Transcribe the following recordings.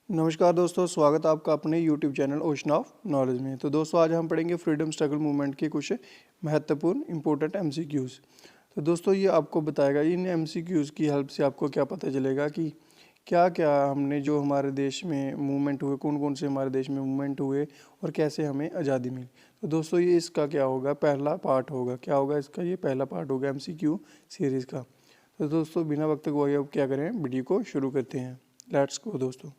नमस्कार दोस्तों, स्वागत है आपका अपने YouTube channel ocean of knowledge में। तो दोस्तों आज हम पढ़ेंगे फ्रीडम स्ट्रगल मूवमेंट के कुछ महत्वपूर्ण इंपॉर्टेंट MCQs। तो दोस्तों ये आपको बताएगा, इन MCQs की हेल्प से आपको क्या पता चलेगा कि क्या क्या हमने जो हमारे देश में मूवमेंट हुए, कौन कौन से हमारे देश में मूवमेंट हुए और कैसे हमें आज़ादी मिली। तो दोस्तों ये इसका क्या होगा, पहला पार्ट होगा। क्या होगा इसका, ये पहला पार्ट होगा MCQ सीरीज़ का। तो दोस्तों बिना वक्त गवाए अब क्या करें, वीडियो को शुरू करते हैं। लेट्स गो दोस्तों।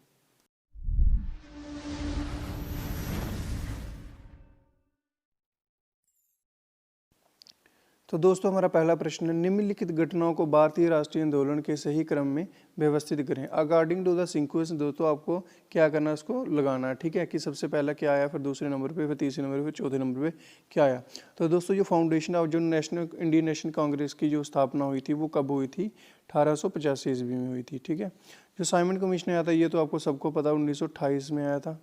तो दोस्तों हमारा पहला प्रश्न है, निम्नलिखित घटनाओं को भारतीय राष्ट्रीय आंदोलन के सही क्रम में व्यवस्थित करें। अकॉर्डिंग टू द सीक्वेंस दोस्तों आपको क्या करना है, उसको लगाना है। ठीक है कि सबसे पहला क्या आया, फिर दूसरे नंबर पे, फिर तीसरे नंबर पे, चौथे नंबर पे क्या आया। तो दोस्तों जो फाउंडेशन ऑफ जो नेशनल इंडियन नेशनल कांग्रेस की जो स्थापना हुई थी वो कब हुई थी, 1885 ईस्वी में हुई थी। ठीक है। जो साइमन कमीशन आया था ये तो आपको सबको पता 1928 में आया था।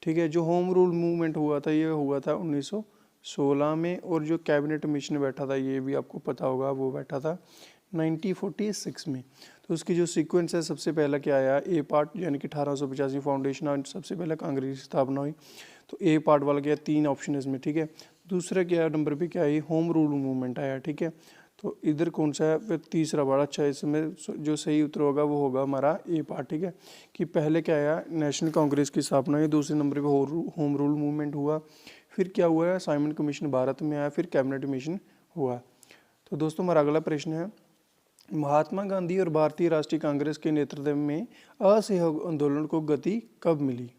ठीक है। जो होम रूल मूवमेंट हुआ था ये हुआ था 1916 में, और जो कैबिनेट मिशन बैठा था ये भी आपको पता होगा, वो बैठा था 1946 में। तो उसकी जो सीक्वेंस है, सबसे पहला क्या आया, ए पार्ट, यानी कि 1885 फाउंडेशन और सबसे पहले कांग्रेस की स्थापना हुई। तो ए पार्ट वाला क्या, 3 ऑप्शन इसमें। ठीक है। दूसरा क्या नंबर पे क्या है, होम रूल मूवमेंट आया। ठीक है। तो इधर कौन सा है, फिर तीसरा बड़ा अच्छा, इसमें जो सही उत्तर होगा वो होगा हमारा ए पार्ट। ठीक है। कि पहले क्या आया, नेशनल कांग्रेस की स्थापना हुई, दूसरे नंबर पे होम रूल मूवमेंट हुआ, फिर क्या हुआ है, साइमन कमीशन भारत में आया, फिर कैबिनेट मिशन हुआ। तो दोस्तों हमारा अगला प्रश्न है, महात्मा गांधी और भारतीय राष्ट्रीय कांग्रेस के नेतृत्व में असहयोग आंदोलन को गति कब मिली।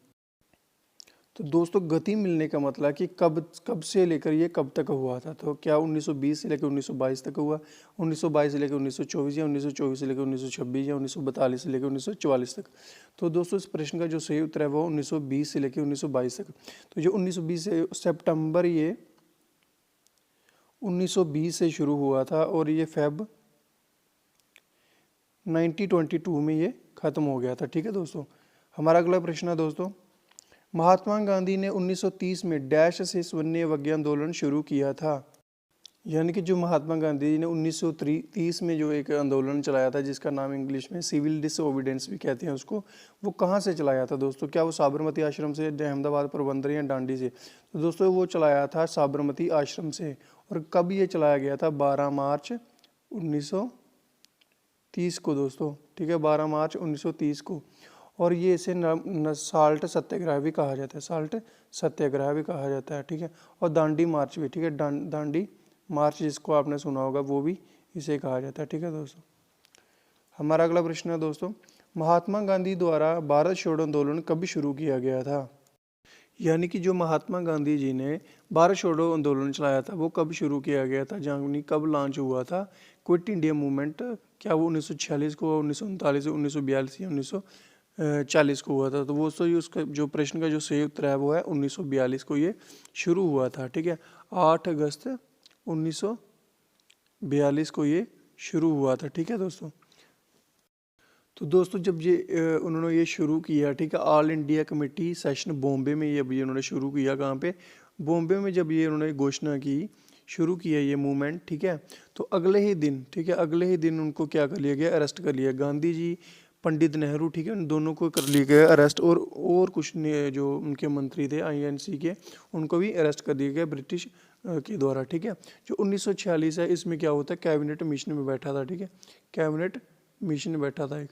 तो दोस्तों गति मिलने का मतलब कि कब से लेकर ये कब तक हुआ था। तो क्या 1920 से लेकर 1922 तक हुआ, 1922 से लेकर 1924, या 1924 से लेकर 1926, या 1942 से लेकर 1944 तक। तो दोस्तों इस प्रश्न का जो सही उत्तर है वो 1920 से लेकर 1922 तक। तो जो 1920 से सितंबर ये 1920 से शुरू हुआ था, और ये फेब 1922 में ये खत्म हो गया था। ठीक है दोस्तों। हमारा अगला प्रश्न है दोस्तों, महात्मा गांधी ने 1930 में डैश से स्वर्ण वज्ञ आंदोलन शुरू किया था। यानी कि जो महात्मा गांधी जी ने 1930 में जो एक आंदोलन चलाया था, जिसका नाम इंग्लिश में सिविल डिसओबीडियंस भी कहते हैं उसको, वो कहाँ से चलाया था दोस्तों। क्या वो साबरमती आश्रम से, अहमदाबाद, पोरबंदर या डांडी से। तो दोस्तों वो चलाया था साबरमती आश्रम से। और कब ये चलाया गया था, 12 मार्च 1930 को दोस्तों। ठीक है, 12 मार्च 1930 को। और ये इसे साल्ट सत्याग्रह भी कहा जाता है, साल्ट सत्याग्रह भी कहा जाता है। ठीक है। और दांडी मार्च भी। ठीक है, दांडी मार्च जिसको आपने सुना होगा वो भी इसे कहा जाता है। ठीक है दोस्तों। हमारा अगला प्रश्न है दोस्तों, महात्मा गांधी द्वारा भारत छोड़ो आंदोलन कब शुरू किया गया था। यानी कि जो महात्मा गांधी जी ने भारत छोड़ो आंदोलन चलाया था वो कब शुरू किया गया था, यानी कब लॉन्च हुआ था। क्विट इंडिया मूवमेंट, क्या वो 1946 को, 1939, 1942 या 1940 को हुआ था। तो वो सही, उसका जो प्रश्न का जो सही उत्तर है वो है 1942 को ये शुरू हुआ था। ठीक है। 8 अगस्त 1942 को ये शुरू हुआ था। ठीक है दोस्तों। तो दोस्तों जब ये उन्होंने ये शुरू किया, ठीक है, all India committee session Bombay में ये अभी उन्होंने शुरू किया। कहाँ पे, बॉम्बे में। जब ये उन्होंने घोषणा की, शुरू किया ये मूवमेंट, ठीक है, तो अगले ही दिन, ठीक है, अगले ही दिन उनको क्या कर लिया गया, अरेस्ट कर लिया। गांधी जी, पंडित नेहरू, ठीक है, उन दोनों को कर लिया गया अरेस्ट। और कुछ जो उनके मंत्री थे INC के, उनको भी अरेस्ट कर दिया गया ब्रिटिश के द्वारा। ठीक है। जो 1946 है इसमें क्या होता है, कैबिनेट मिशन में बैठा था। ठीक है, कैबिनेट मिशन में बैठा था एक।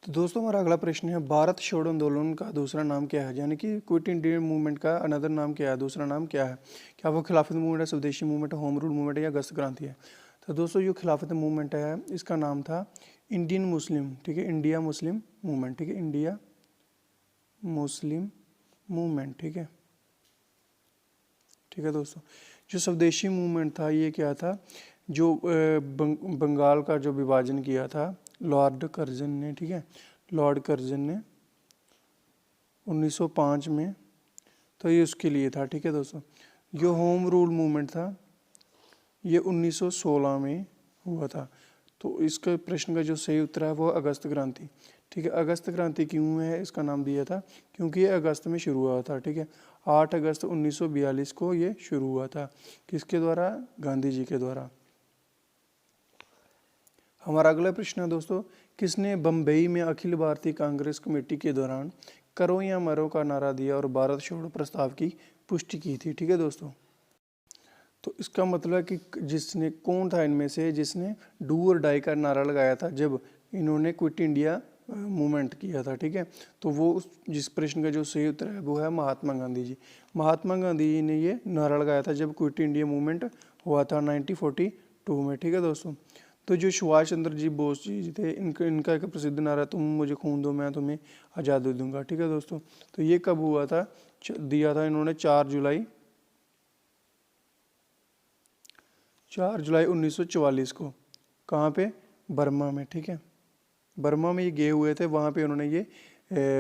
तो दोस्तों हमारा अगला प्रश्न है, भारत छोड़ो आंदोलन का दूसरा नाम क्या है। यानी कि क्विट इंडिया मूवमेंट का अनदर नाम क्या है, दूसरा नाम क्या है। क्या वो खिलाफत मूवमेंट है, स्वदेशी मूवमेंट है, होम रूल मूवमेंट है, या अगस्त क्रांति है। तो दोस्तों जो खिलाफत मूवमेंट है इसका नाम था इंडियन मुस्लिम, ठीक है, इंडिया मुस्लिम मूवमेंट। ठीक है, इंडिया मुस्लिम मूवमेंट। ठीक है। ठीक है दोस्तों। जो स्वदेशी मूवमेंट था ये क्या था, जो बंगाल का जो विभाजन किया था लॉर्ड कर्जन ने। ठीक है, लॉर्ड कर्जन ने 1905 में, तो ये उसके लिए था। ठीक है दोस्तों। जो होम रूल मूवमेंट था ये 1916 में हुआ था। तो इसका प्रश्न का जो सही उत्तर है वो अगस्त क्रांति। ठीक है, अगस्त क्रांति क्यों है इसका नाम दिया था, क्योंकि ये अगस्त में शुरू हुआ था। ठीक है, 8 अगस्त 1942 को ये शुरू हुआ था। किसके द्वारा, गांधी जी के द्वारा। हमारा अगला प्रश्न है दोस्तों, किसने बम्बई में अखिल भारतीय कांग्रेस कमेटी के दौरान करो या मरो का नारा दिया और भारत छोड़ो प्रस्ताव की पुष्टि की थी? ठीक है दोस्तों, तो इसका मतलब है कि जिसने, कौन था इनमें से जिसने डू और डाई का नारा लगाया था जब इन्होंने क्विट इंडिया मूवमेंट किया था? ठीक है, तो वो जिस प्रश्न का जो सही उत्तर है वो है महात्मा गांधी जी। महात्मा गांधी जी ने ये नारा लगाया था जब क्विट इंडिया मूवमेंट हुआ था 1942 में। ठीक है दोस्तों, तो जो सुभाष चंद्र जी बोस जी थे, इनका एक प्रसिद्ध नारा, तुम मुझे खून दो मैं तुम्हें आज़ादी दूंगा। ठीक है दोस्तों, तो ये कब हुआ था? दिया था इन्होंने 4 जुलाई 1944 को। कहाँ पे? बर्मा में। ठीक है, बर्मा में ये गए हुए थे, वहाँ पे उन्होंने ये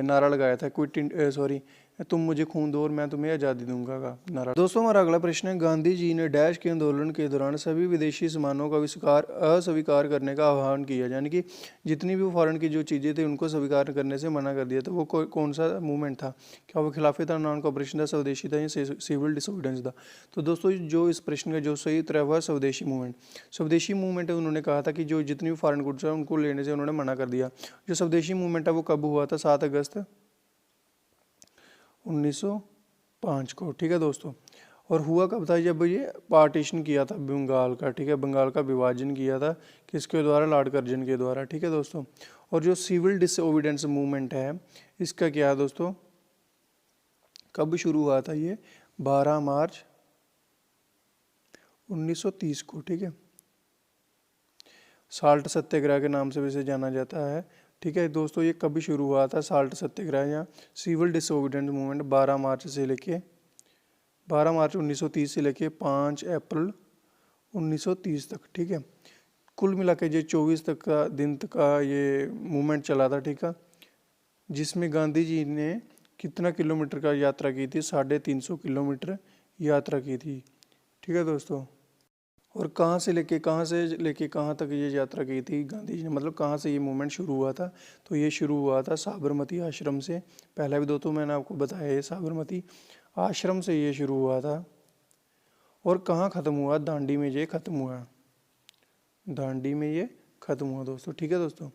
नारा लगाया था, तुम मुझे खून दो और मैं तुम्हें आज़ादी दूंगा का नारा। दोस्तों हमारा अगला प्रश्न है, गांधी जी ने डैश के आंदोलन के दौरान सभी विदेशी सामानों का अस्वीकार करने का आह्वान किया, यानी कि जितनी भी फॉरेन की जो चीज़ें थी उनको स्वीकार करने से मना कर दिया। तो वो कौन सा मूवमेंट था? क्या वो खिलाफत था, नॉन कॉपरेशन था, स्वदेशी था या सिविल डिसोबीडियंस था? तो दोस्तों जो इस प्रश्न का जो सही उत्तर है वह स्वदेशी मूवमेंट। स्वदेशी मूवमेंट उन्होंने कहा था कि जो जितनी भी फॉरेन गुड्स है उनको लेने से उन्होंने मना कर दिया। जो स्वदेशी मूवमेंट है वो कब हुआ था? 7 अगस्त 1905 को। ठीक है दोस्तों, और हुआ कब था? जब ये पार्टीशन किया था बंगाल का। ठीक है, बंगाल का विभाजन किया था किसके द्वारा? लॉर्ड कर्जन के द्वारा। ठीक है दोस्तों, और जो सिविल डिसओबीडियंस मूवमेंट है इसका क्या है दोस्तों? कब शुरू हुआ था? ये 12 मार्च 1930 को। ठीक है, साल्ट सत्याग्रह के नाम से भी इसे जाना जाता है। ठीक है दोस्तों, ये कभी शुरू हुआ था साल्ट सत्याग्रह या सिविल डिसोबीडियंस मूवमेंट? 12 मार्च 1930 से लेके 5 अप्रैल 1930 तक। ठीक है, कुल मिला के ये 24 तक का दिन तक का ये मूवमेंट चला था। ठीक है, जिसमें गांधी जी ने कितना किलोमीटर का यात्रा की थी? 350 किलोमीटर यात्रा की थी। ठीक है दोस्तों, और कहाँ से लेके कहाँ तक ये यात्रा की थी गांधी जी ने, मतलब कहाँ से ये मूवमेंट शुरू हुआ था? तो ये शुरू हुआ था साबरमती आश्रम से। पहला भी दोस्तों मैंने आपको बताया, ये साबरमती आश्रम से ये शुरू हुआ था। और कहाँ ख़त्म हुआ? दांडी में ये ख़त्म हुआ, दांडी में ये ख़त्म हुआ दोस्तों। ठीक है दोस्तों,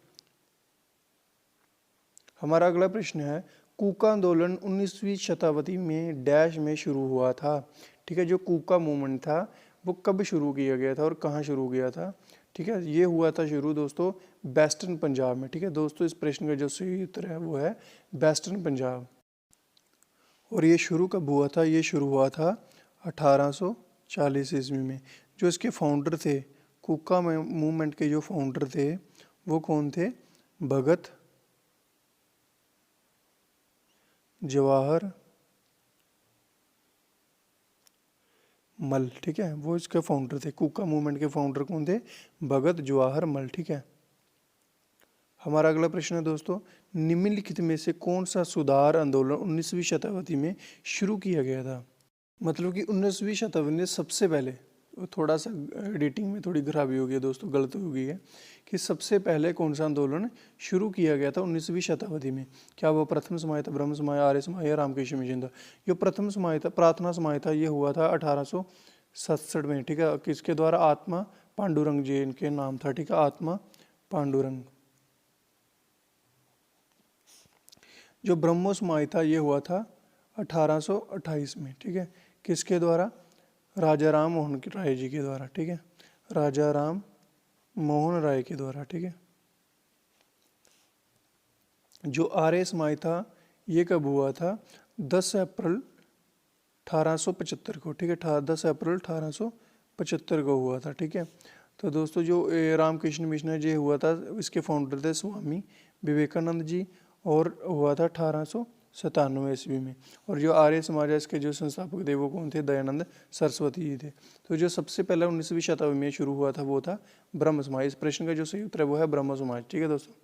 हमारा अगला प्रश्न है, कूका आंदोलन 19वीं शताब्दी में डैश में शुरू हुआ था? ठीक है, जो कूका मूवमेंट था वो कब शुरू किया गया था और कहाँ शुरू किया था? ठीक है, ये हुआ था शुरू दोस्तों वेस्टर्न पंजाब में। ठीक है दोस्तों, इस प्रश्न का जो सही उत्तर है वो है वेस्टर्न पंजाब। और ये शुरू कब हुआ था? ये शुरू हुआ था 1840 ईस्वी में। जो इसके फाउंडर थे, कूका मूवमेंट के जो फाउंडर थे वो कौन थे? भगत जवाहर मल। ठीक है, वो इसके फाउंडर थे। कूका मूवमेंट के फाउंडर कौन थे? भगत जवाहर मल। ठीक है, हमारा अगला प्रश्न है दोस्तों, निम्नलिखित में से कौन सा सुधार आंदोलन 19वीं शताब्दी में शुरू किया गया था? मतलब कि 19वीं शताब्दी में सबसे पहले, थोड़ा सा एडिटिंग में थोड़ी खराबी हो गई है दोस्तों, गलती हो गई है, कि सबसे पहले कौन सा आंदोलन शुरू किया गया था 19वीं शताब्दी में? क्या वो प्रथम समाज था, ब्रह्म समाज, आर्य समाज या रामकृष्ण मिशन था? जो प्रथम समाज था, प्रार्थना समाज था, ये हुआ था 1867 में। ठीक है, किसके द्वारा? आत्मा पांडुरंग जी इनके नाम था। ठीक है, आत्मा पांडुरंग। जो ब्रह्मो समाज था ये हुआ था 1828 में। ठीक है, किसके द्वारा? राजा राम मोहन राय जी के द्वारा। ठीक है, राजा राम मोहन राय के द्वारा। ठीक है, जो आर्य समाज था ये कब हुआ था? 10 अप्रैल 1875 को। ठीक है, 10 अप्रैल 1875 को हुआ था। ठीक है, तो दोस्तों जो रामकृष्ण मिशन है ये हुआ था, इसके फाउंडर थे स्वामी विवेकानंद जी, और हुआ था 1897 ईस्वी में। और जो आर्य समाज है इसके जो संस्थापक थे वो कौन थे? दयानंद सरस्वती जी थे। तो जो सबसे पहले 19वीं शताब्दी में शुरू हुआ था वो था ब्रह्म समाज। इस प्रश्न का जो सही उत्तर है वो है ब्रह्म समाज। ठीक है दोस्तों,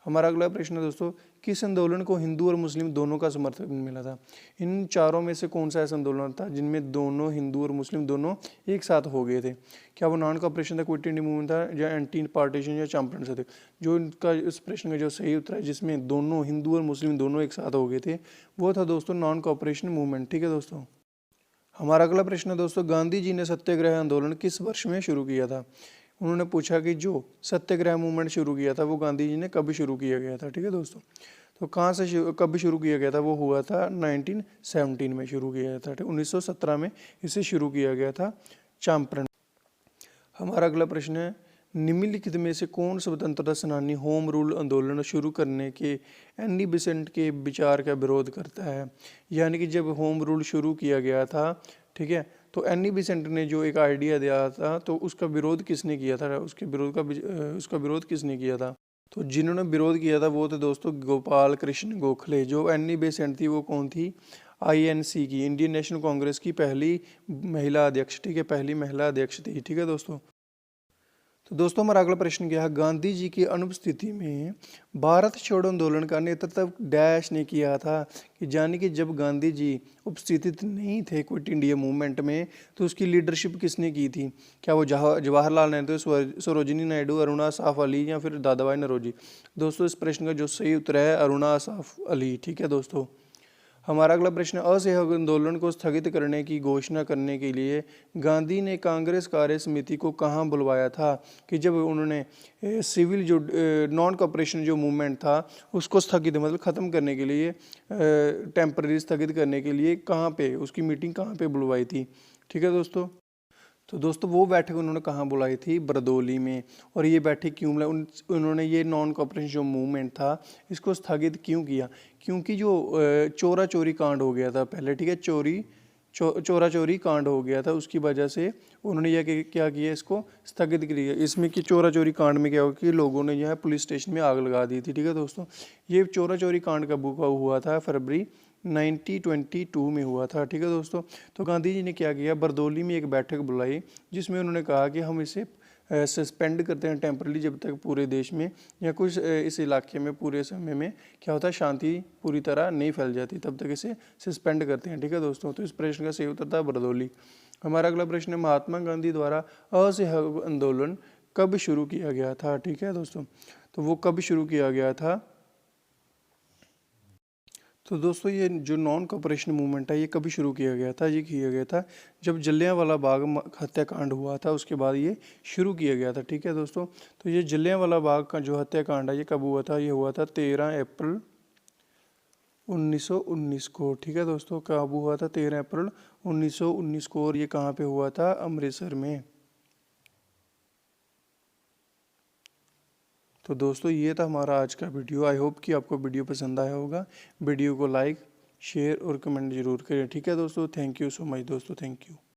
हमारा अगला प्रश्न है दोस्तों, किस आंदोलन को हिंदू और मुस्लिम दोनों का समर्थन मिला था? इन चारों में से कौन सा ऐसा आंदोलन था जिनमें दोनों हिंदू और मुस्लिम दोनों एक साथ हो गए थे? क्या वो नॉन कॉपरेशन था, क्विट इंडिया मूवमेंट था, या एंटी पार्टीशन या चैंपियन से थे? जो इनका इस प्रश्न का जो सही उत्तर है जिसमें दोनों हिंदू और मुस्लिम दोनों एक साथ हो गए थे वो था दोस्तों नॉन कॉपरेशन मूवमेंट। ठीक है दोस्तों, हमारा अगला प्रश्न है दोस्तों, गांधी जी ने सत्याग्रह आंदोलन किस वर्ष में शुरू किया था? उन्होंने पूछा कि जो सत्याग्रह मूवमेंट शुरू किया था वो गांधी जी ने कब शुरू किया गया था। ठीक है दोस्तों, तो कहाँ से कब शुरू किया गया था, वो हुआ था 1917 में शुरू किया गया था। 1917 में इसे शुरू किया गया था चंपारण। हमारा अगला प्रश्न है, निम्नलिखित में से कौन स्वतंत्रता सेनानी होम रूल आंदोलन शुरू करने के एनी बेसेंट के विचार का विरोध करता है। यानी कि जब होम रूल शुरू किया गया था, ठीक है, तो एनी बेसेंट ने जो एक आइडिया दिया था, तो उसका विरोध किसने किया था, उसका विरोध किसने किया था। तो जिन्होंने विरोध किया था वो थे दोस्तों गोपाल कृष्ण गोखले। जो एनी बेसेंट थी वो कौन थी, INC की, इंडियन नेशनल कांग्रेस की पहली महिला अध्यक्ष, ठीक है, पहली महिला अध्यक्ष थी। ठीक है दोस्तों, तो दोस्तों हमारा अगला प्रश्न क्या है, गांधी जी की अनुपस्थिति में भारत छोड़ो आंदोलन का नेतृत्व डैश ने किया था। कि यानी कि जब गांधी जी उपस्थित नहीं थे क्विट इंडिया मूवमेंट में, तो उसकी लीडरशिप किसने की थी। क्या वो जवाहरलाल नेहरू, सरोजिनी नायडू, अरुणा साफ अली या फिर दादा भाई नौरोजी। दोस्तों इस प्रश्न का जो सही उत्तर है अरुणा साफ अली। ठीक है दोस्तों, हमारा अगला प्रश्न, असहयोग आंदोलन को स्थगित करने की घोषणा करने के लिए गांधी ने कांग्रेस कार्य समिति को कहाँ बुलवाया था। कि जब उन्होंने सिविल जो नॉन कॉपरेशन जो मूवमेंट था उसको स्थगित मतलब ख़त्म करने के लिए, टेम्पररी स्थगित करने के लिए कहाँ पे उसकी मीटिंग कहाँ पे बुलवाई थी। ठीक है दोस्तों, तो दोस्तों वो बैठक उन्होंने कहाँ बुलाई थी, बरदौली में। और ये बैठक क्यों बुलाई, उन्होंने ये नॉन कॉपरेशन जो मूवमेंट था इसको स्थगित क्यों किया, क्योंकि जो चोरा चोरी कांड हो गया था पहले, ठीक है, चोरा चोरी कांड हो गया था, उसकी वजह से उन्होंने यह क्या किया, इसको स्थगित किया। इसमें कि चोरा चोरी कांड में क्या हुआ कि लोगों ने यह पुलिस स्टेशन में आग लगा दी थी। ठीक है दोस्तों, ये चोरा चोरी कांड कब हुआ था, फरवरी 1922 में हुआ था। ठीक है दोस्तों, तो गांधी जी ने क्या किया, बरदौली में एक बैठक बुलाई जिसमें उन्होंने कहा कि हम इसे सस्पेंड करते हैं टेम्परली, जब तक पूरे देश में या कुछ इस इलाके में पूरे समय में क्या होता है, शांति पूरी तरह नहीं फैल जाती, तब तक इसे सस्पेंड करते हैं। ठीक है दोस्तों, तो इस प्रश्न का सही उत्तर था बरदौली। हमारा अगला प्रश्न है, महात्मा गांधी द्वारा असहयोग आंदोलन कब शुरू किया गया था। ठीक है दोस्तों, तो वो कब शुरू किया गया था। तो दोस्तों ये जो नॉन कॉपरेशन मूवमेंट है ये कभी शुरू किया गया था, ये किया गया था जब जलियांवाला बाग हत्याकांड हुआ था, उसके बाद ये शुरू किया गया था। ठीक है दोस्तों, तो ये जलियांवाला बाग का जो हत्याकांड है ये कब हुआ था, ये हुआ था 13 अप्रैल 1919 को। ठीक है दोस्तों, कब हुआ था, 13 अप्रैल 1919 को। और ये कहाँ पे हुआ था, अमृतसर में। तो दोस्तों ये था हमारा आज का वीडियो। आई होप कि आपको वीडियो पसंद आया होगा। वीडियो को लाइक शेयर और कमेंट जरूर करें। ठीक है दोस्तों, थैंक यू सो मच दोस्तों, थैंक यू।